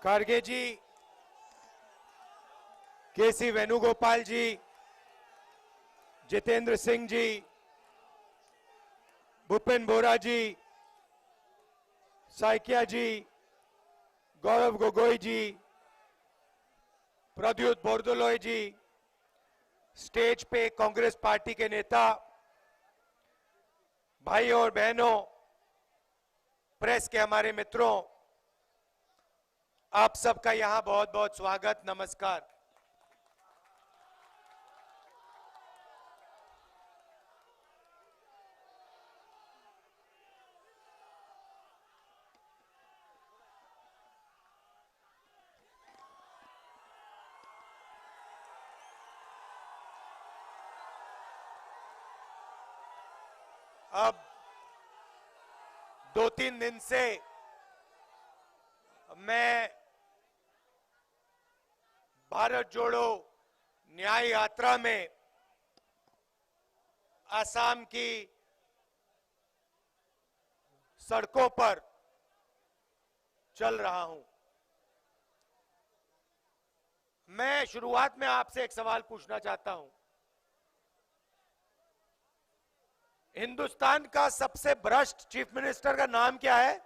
खारगे जी, केसी वेणुगोपाल जी, जितेंद्र सिंह जी, भूपेन बोरा जी, साइकिया जी, गौरव गोगोई जी, प्रद्युत बोरदोलोई जी, stage पे Congress party के नेता, भाई और बहनों, प्रेस के हमारे मित्रों, आप सबका यहां बहुत बहुत स्वागत, नमस्कार। अब 2-3 दिन से मैं भारत जोड़ो न्याय यात्रा में असम की सड़कों पर चल रहा हूं। मैं शुरुआत में आपसे एक सवाल पूछना चाहता हूं। हिंदुस्तान का सबसे भ्रष्ट चीफ मिनिस्टर का नाम क्या है?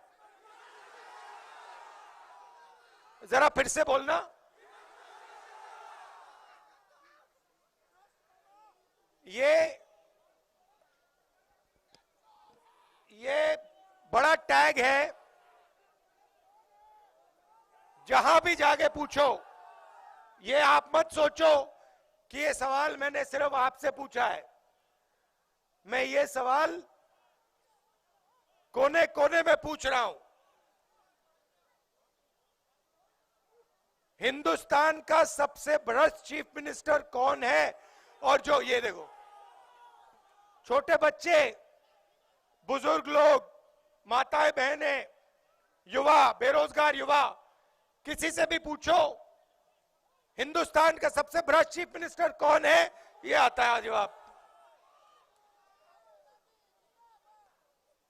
जरा फिर से बोलना। ये बड़ा टैग है, जहां भी जाके पूछो। ये आप मत सोचो कि ये सवाल मैंने सिर्फ आपसे पूछा है। मैं ये सवाल कोने कोने में पूछ रहा हूं। हिंदुस्तान का सबसे भ्रष्ट चीफ मिनिस्टर कौन है? और जो ये देखो, छोटे बच्चे, बुजुर्ग लोग, माताएं बहनें, युवा, बेरोजगार युवा, किसी से भी पूछो हिंदुस्तान का सबसे भ्रष्ट चीफ मिनिस्टर कौन है, ये आता है जवाब।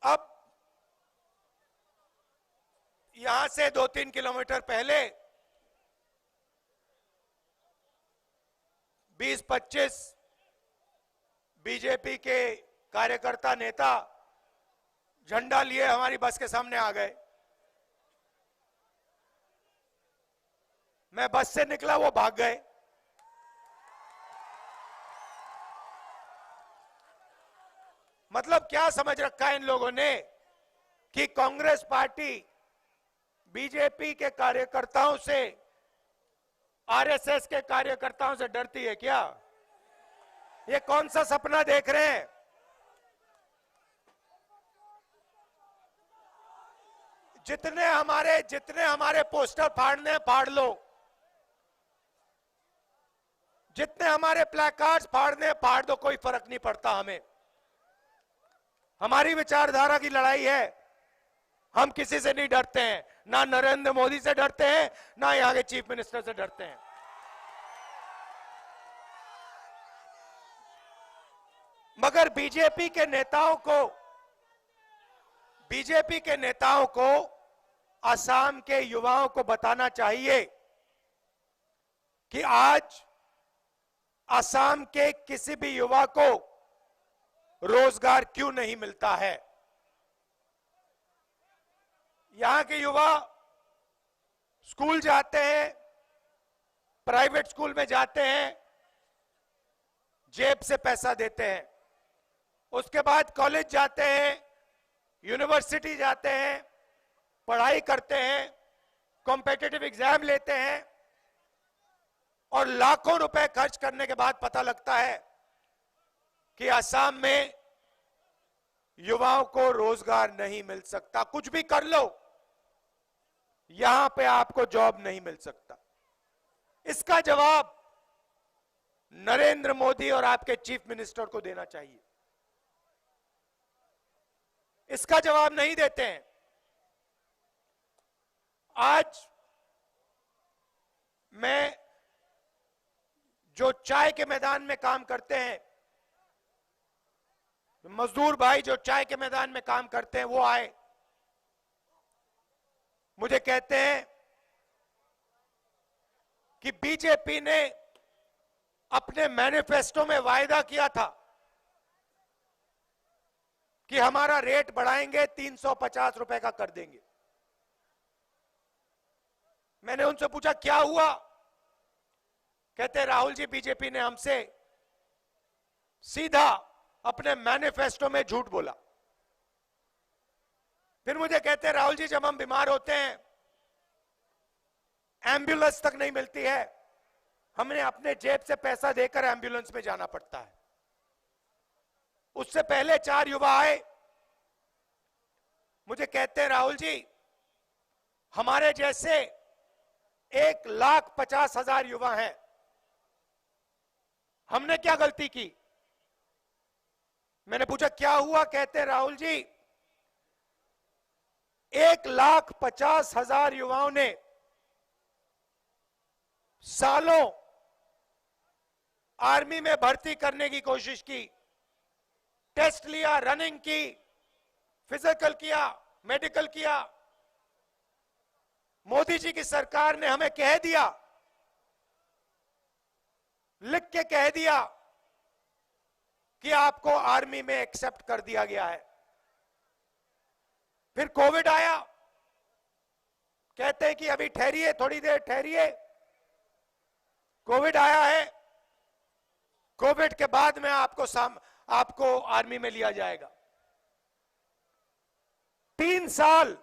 अब यहां से 2-3 किलोमीटर पहले 20-25 बीजेपी के कार्यकर्ता नेता झंडा लिए हमारी बस के सामने आ गए। मैं बस से निकला, वो भाग गए। मतलब क्या समझ रखा है इन लोगों ने कि कांग्रेस पार्टी बीजेपी के कार्यकर्ताओं से, आरएसएस के कार्यकर्ताओं से डरती है क्या? ये कौन सा सपना देख रहे हैं? जितने हमारे पोस्टर फाड़ने हैं, फाड़ लो। जितने हमारे प्लेकार्ड्स फाड़ने हैं, फाड़ दो, कोई फर्क नहीं पड़ता हमें। हमारी विचारधारा की लड़ाई है। हम किसी से नहीं डरते हैं, ना नरेंद्र मोदी से डरते हैं, ना यहां के चीफ मिनिस्टर से डरते हैं। मगर बीजेपी के नेताओं को असम के युवाओं को बताना चाहिए कि आज असम के किसी भी युवा को रोजगार क्यों नहीं मिलता है। यहां के युवा स्कूल जाते हैं, प्राइवेट स्कूल में जाते हैं, जेब से पैसा देते हैं। उसके बाद कॉलेज जाते हैं, यूनिवर्सिटी जाते हैं, पढ़ाई करते हैं, कॉम्पिटिटिव एग्जाम लेते हैं, और लाखों रुपए खर्च करने के बाद पता लगता है कि असम में युवाओं को रोजगार नहीं मिल सकता। कुछ भी कर लो, यहां पे आपको जॉब नहीं मिल सकता। इसका जवाब नरेंद्र मोदी और आपके चीफ मिनिस्टर को देना चाहिए। इसका जवाब नहीं देते हैं। आज मैं जो चाय के मैदान में काम करते हैं, मजदूर भाई जो चाय के मैदान में काम करते हैं, वो आए, मुझे कहते हैं कि बीजेपी ने अपने मैनिफेस्टो में वायदा किया था कि हमारा रेट बढ़ाएंगे, 350 रुपए का कर देंगे। मैंने उनसे पूछा क्या हुआ? कहते राहुल जी, बीजेपी ने हमसे सीधा अपने मैनिफेस्टो में झूठ बोला। फिर मुझे कहते राहुल जी, जब हम बीमार होते हैं, एम्बुलेंस तक नहीं मिलती है, हमने अपने जेब से पैसा देकर एम्बुलेंस में जाना पड़ता है। उससे पहले 4 युवा आए, मुझे कहते हैं राहुल जी, हमारे जैसे 1,50,000 युवा हैं, हमने क्या गलती की? मैंने पूछा क्या हुआ? कहते हैं राहुल जी, 1,50,000 युवाओं ने सालों आर्मी में भर्ती करने की कोशिश की, टेस्ट लिया, रनिंग की, फिजिकल किया, मेडिकल किया। मोदी जी की सरकार ने हमें कह दिया, लिख के कह दिया कि आपको आर्मी में एक्सेप्ट कर दिया गया है। फिर कोविड आया, कहते हैं कि अभी ठहरिए, थोड़ी देर ठहरिए। कोविड आया है, कोविड के बाद में आपको आर्मी में लिया जाएगा। 3 साल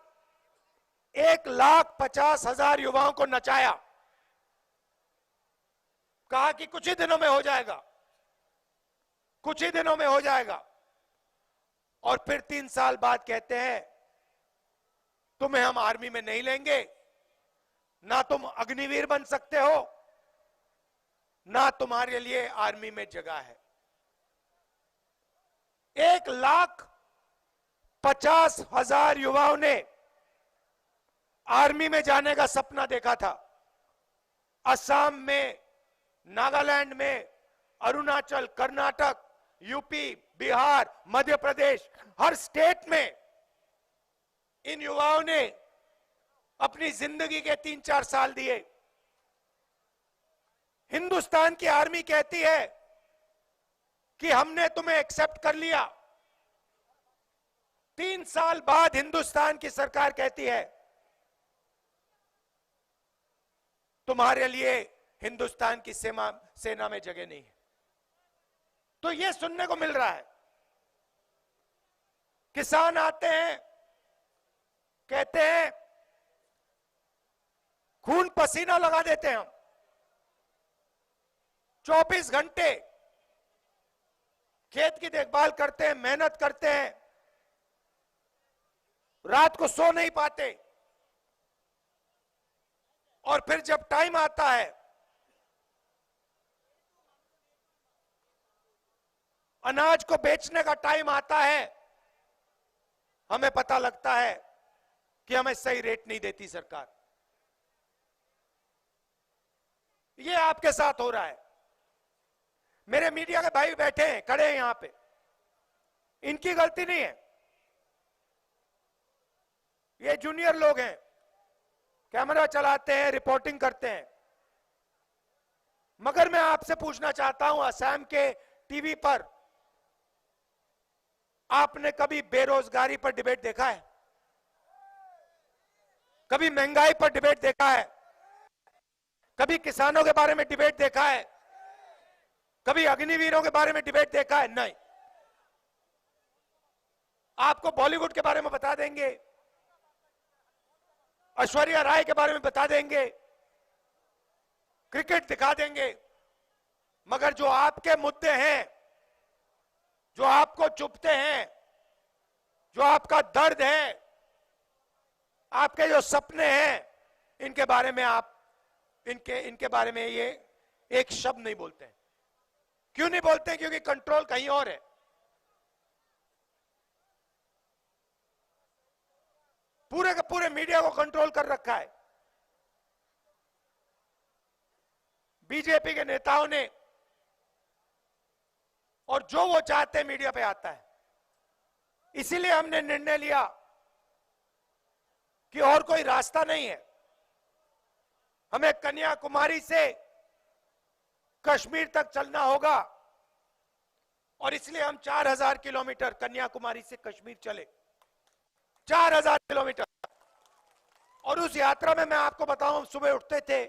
1,50,000 युवाओं को नचाया, कहा कि कुछ ही दिनों में हो जाएगा, कुछ ही दिनों में हो जाएगा। और फिर 3 साल बाद कहते हैं तुम्हें हम आर्मी में नहीं लेंगे, ना तुम अग्निवीर बन सकते हो, ना तुम्हारे लिए आर्मी में जगह है। 1,50,000 युवाओं ने आर्मी में जाने का सपना देखा था। असम में, नागालैंड में, अरुणाचल, कर्नाटक, यूपी, बिहार, मध्य प्रदेश, हर स्टेट में इन युवाओं ने अपनी जिंदगी के 3-4 साल दिए। हिंदुस्तान की आर्मी कहती है कि हमने तुम्हें एक्सेप्ट कर लिया। 3 साल बाद हिंदुस्तान की सरकार कहती है तुम्हारे लिए हिंदुस्तान की सेना में जगह नहीं है। तो यह सुनने को मिल रहा है। किसान आते हैं, कहते हैं खून पसीना लगा देते हैं हम, 24 घंटे खेत की देखभाल करते हैं, मेहनत करते हैं, रात को सो नहीं पाते, और फिर जब टाइम आता है, अनाज को बेचने का टाइम आता है, हमें पता लगता है कि हमें सही रेट नहीं देती सरकार। ये आपके साथ हो रहा है। मेरे मीडिया के भाई बैठे हैं, खड़े हैं यहां पे, इनकी गलती नहीं है। ये जूनियर लोग हैं, कैमरा चलाते हैं, रिपोर्टिंग करते हैं। मगर मैं आपसे पूछना चाहता हूं, असम के टीवी पर आपने कभी बेरोजगारी पर डिबेट देखा है? कभी महंगाई पर डिबेट देखा है? कभी किसानों के बारे में डिबेट देखा है? कभी अग्निवीरों के बारे में डिबेट देखा है? नहीं। आपको बॉलीवुड के बारे में बता देंगे, ऐश्वर्या राय के बारे में बता देंगे, क्रिकेट दिखा देंगे, मगर जो आपके मुद्दे हैं, जो आपको चुभते हैं, जो आपका दर्द है, आपके जो सपने हैं, इनके बारे में आप इनके बारे में ये एक शब्द नहीं बोलते हैं। क्यों नहीं बोलते? क्योंकि कंट्रोल कहीं और है। पूरे के पूरे मीडिया को कंट्रोल कर रखा है बीजेपी के नेताओं ने, और जो वो चाहते हैं मीडिया पे आता है। इसीलिए हमने निर्णय लिया कि और कोई रास्ता नहीं है, हमें कन्याकुमारी से कश्मीर तक चलना होगा और इसलिए हम 4000 किलोमीटर कन्याकुमारी से कश्मीर चले, 4000 किलोमीटर। और उस यात्रा में मैं आपको बताऊं, सुबह उठते थे,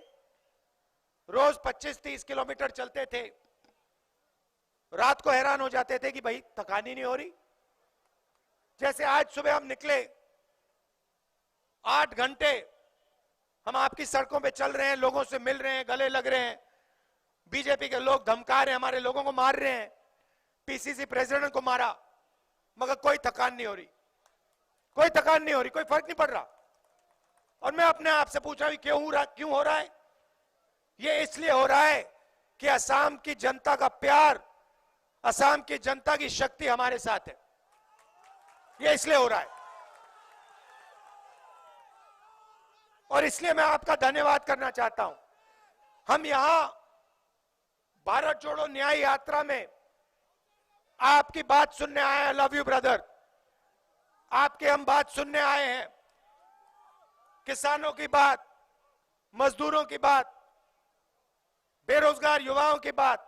रोज 25-30 किलोमीटर चलते थे, रात को हैरान हो जाते थे कि भाई थकान ही नहीं हो रही। जैसे आज सुबह हम निकले, 8 घंटे हम आपकी सड़कों पे चल रहे हैं, लोगों से मिल रहे हैं, गले लग रहे हैं, बीजेपी के लोग धमका रहे हैं, हमारे लोगों को मार रहे हैं, पीसीसी प्रेसिडेंट को मारा, मगर कोई थकान नहीं हो रही, कोई थकान नहीं हो रही, कोई फर्क नहीं पड़ रहा। और मैं अपने आप से पूछा भी क्यों हो रहा है? ये इसलिए हो रहा है कि असम की जनता का प्यार, असम की जनता की शक्ति हमारे साथ है, ये इसलिए हो रहा है। और इसलिए मैं आपका धन्यवाद करना चाहता हूं। हम यहां भारत जोड़ो न्याय यात्रा में आपकी बात सुनने आए हैं। लव यू ब्रदर, आपके हम बात सुनने आए हैं, किसानों की बात, मजदूरों की बात, बेरोजगार युवाओं की बात,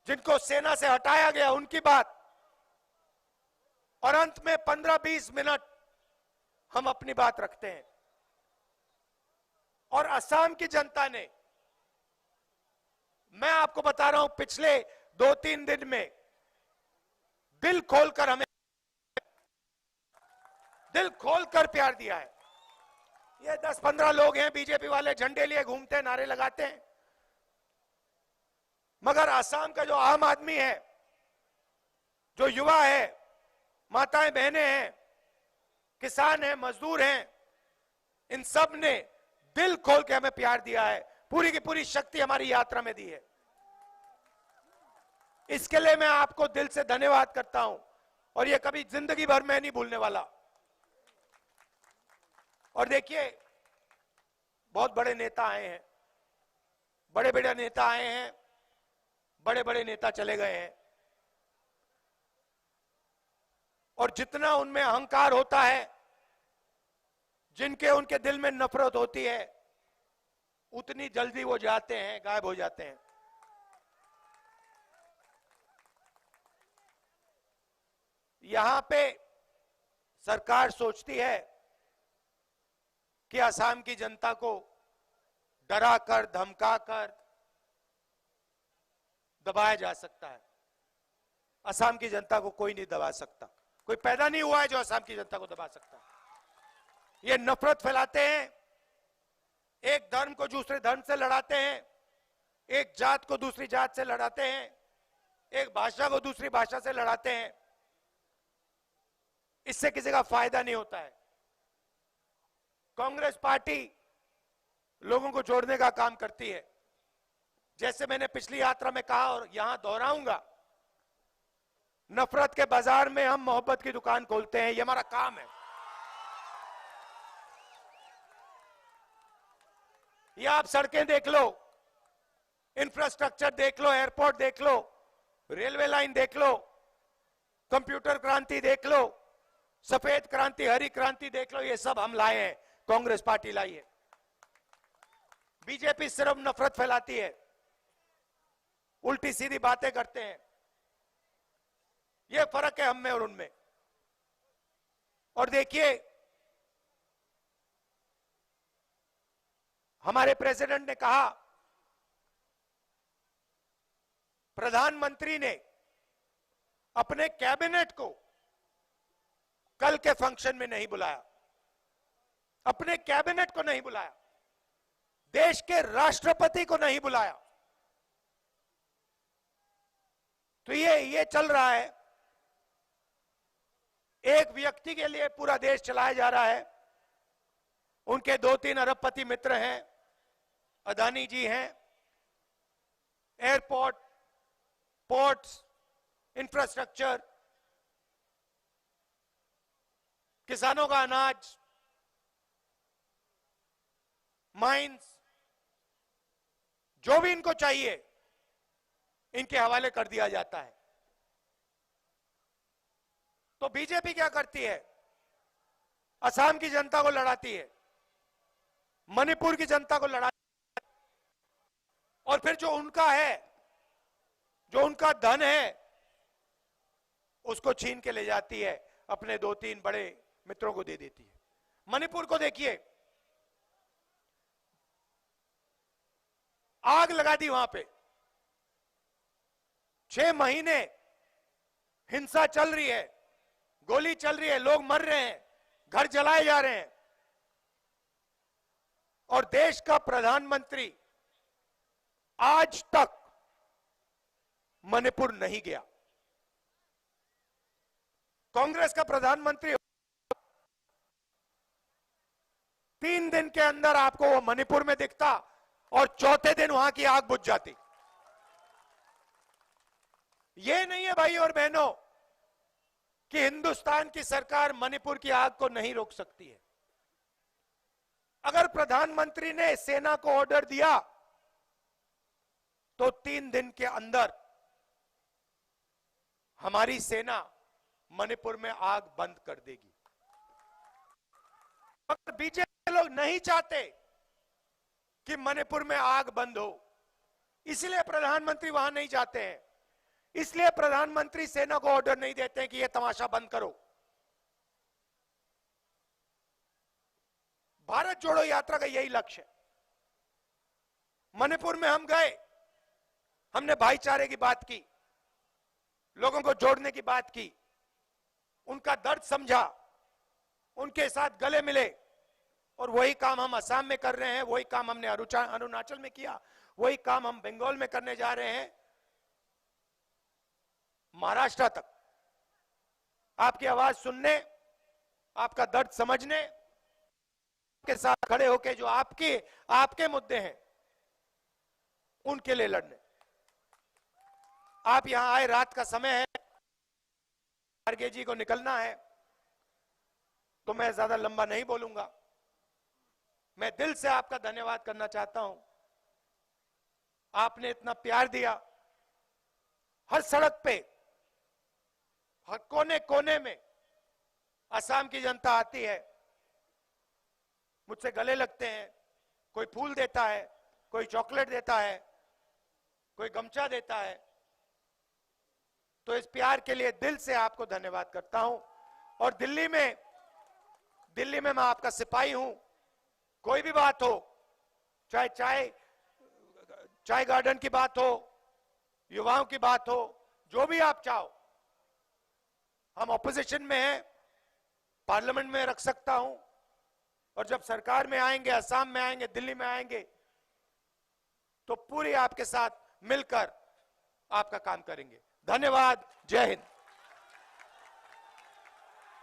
जिनको सेना से हटाया गया उनकी बात, और अंत में 15-20 मिनट हम अपनी बात रखते हैं। और असम की जनता ने, मैं आपको बता रहा हूं, पिछले 2-3 दिन में दिल खोलकर हमें, दिल खोलकर प्यार दिया है। ये 10-15 लोग हैं बीजेपी वाले, झंडे लिए घूमते हैं, नारे लगाते हैं, मगर असम का जो आम आदमी है, जो युवा है, माताएं बहनें हैं, किसान हैं, मजदूर हैं, इन सब ने दिल खोल के हमें प्यार दिया है, पूरी की पूरी शक्ति हमारी यात्रा में दी है। इसके लिए मैं आपको दिल से धन्यवाद करता हूं और ये कभी जिंदगी भर में नहीं भूलने वाला। और देखिए, बहुत बड़े नेता आए हैं, बड़े बड़े नेता आए हैं, बड़े बड़े नेता चले गए हैं, और जितना उनमें अहंकार होता है, जिनके उनके दिल में नफरत होती है, उतनी जल्दी वो जाते हैं, गायब हो जाते हैं। यहां पे सरकार सोचती है कि असम की जनता को डराकर, धमकाकर दबाया जा सकता है। असम की जनता को कोई नहीं दबा सकता, कोई पैदा नहीं हुआ है जो असम की जनता को दबा सकता है। ये नफरत फैलाते हैं, एक धर्म को दूसरे धर्म से लड़ाते हैं, एक जात को दूसरी जात से लड़ाते हैं, एक भाषा को दूसरी भाषा से लड़ाते हैं। इससे किसी का फायदा नहीं होता है। कांग्रेस पार्टी लोगों को जोड़ने का काम करती है। जैसे मैंने पिछली यात्रा में कहा और यहां दोहराऊंगा, नफरत के बाजार में हम मोहब्बत की दुकान खोलते हैं, ये हमारा काम है। ये आप सड़कें देख लो, इंफ्रास्ट्रक्चर देख लो, एयरपोर्ट देख लो, रेलवे लाइन देख लो, कंप्यूटर क्रांति देख लो, सफेद क्रांति, हरी क्रांति देख लो, ये सब हम लाए हैं, कांग्रेस पार्टी लाई है। बीजेपी सिर्फ नफरत फैलाती है, उल्टी सीधी बातें करते हैं। ये फर्क है हम में और उनमें। और देखिए, हमारे प्रेसिडेंट ने कहा, प्रधानमंत्री ने अपने कैबिनेट को कल के फंक्शन में नहीं बुलाया, अपने कैबिनेट को नहीं बुलाया, देश के राष्ट्रपति को नहीं बुलाया। तो ये चल रहा है, एक व्यक्ति के लिए पूरा देश चलाया जा रहा है। उनके 2-3 अरबपति मित्र हैं, अदानी जी हैं, एयरपोर्ट, पोर्ट्स, इंफ्रास्ट्रक्चर, किसानों का अनाज, माइंस, जो भी इनको चाहिए इनके हवाले कर दिया जाता है। तो बीजेपी क्या करती है? असम की जनता को लड़ाती है, मणिपुर की जनता को लड़ा, और फिर जो उनका है, जो उनका धन है, उसको छीन के ले जाती है, अपने 2-3 बड़े मित्रों को दे देती है। मणिपुर को देखिए, आग लगा दी वहां पे, 6 महीने हिंसा चल रही है, गोली चल रही है, लोग मर रहे हैं, घर जलाए जा रहे हैं, और देश का प्रधानमंत्री आज तक मणिपुर नहीं गया। कांग्रेस का प्रधानमंत्री 3 दिन के अंदर आपको वो मणिपुर में दिखता और चौथे दिन वहां की आग बुझ जाती। ये नहीं है भाई और बहनों कि हिंदुस्तान की सरकार मणिपुर की आग को नहीं रोक सकती है। अगर प्रधानमंत्री ने सेना को ऑर्डर दिया तो 3 दिन के अंदर हमारी सेना मणिपुर में आग बंद कर देगी। अगर बीजेपी लोग नहीं चाहते कि मणिपुर में आग बंद हो, इसलिए प्रधानमंत्री वहां नहीं जाते हैं, इसलिए प्रधानमंत्री सेना को ऑर्डर नहीं देते हैं कि यह तमाशा बंद करो। भारत जोड़ो यात्रा का यही लक्ष्य है। मणिपुर में हम गए, हमने भाईचारे की बात की, लोगों को जोड़ने की बात की, उनका दर्द समझा, उनके साथ गले मिले, और वही काम हम असम में कर रहे हैं, वही काम हमने अरुणाचल में किया, वही काम हम बंगाल में करने जा रहे हैं, महाराष्ट्र तक आपकी आवाज सुनने, आपका दर्द समझने के साथ खड़े होकर जो आपके मुद्दे हैं उनके लिए लड़ने। आप यहां आए, रात का समय है, खड़गे जी को निकलना है, तो मैं ज्यादा लंबा नहीं बोलूंगा। मैं दिल से आपका धन्यवाद करना चाहता हूं। आपने इतना प्यार दिया, हर सड़क पे, हर कोने कोने में असम की जनता आती है, मुझसे गले लगते हैं, कोई फूल देता है, कोई चॉकलेट देता है, कोई गमछा देता है। तो इस प्यार के लिए दिल से आपको धन्यवाद करता हूं। और दिल्ली में मैं आपका सिपाही हूं। कोई भी बात हो, चाहे चाय गार्डन की बात हो, युवाओं की बात हो, जो भी आप चाहो, हम ऑपोजिशन में हैं, पार्लियामेंट में रख सकता हूं, और जब सरकार में आएंगे, असम में आएंगे, दिल्ली में आएंगे, तो पूरी आपके साथ मिलकर आपका काम करेंगे। धन्यवाद। जय हिंद।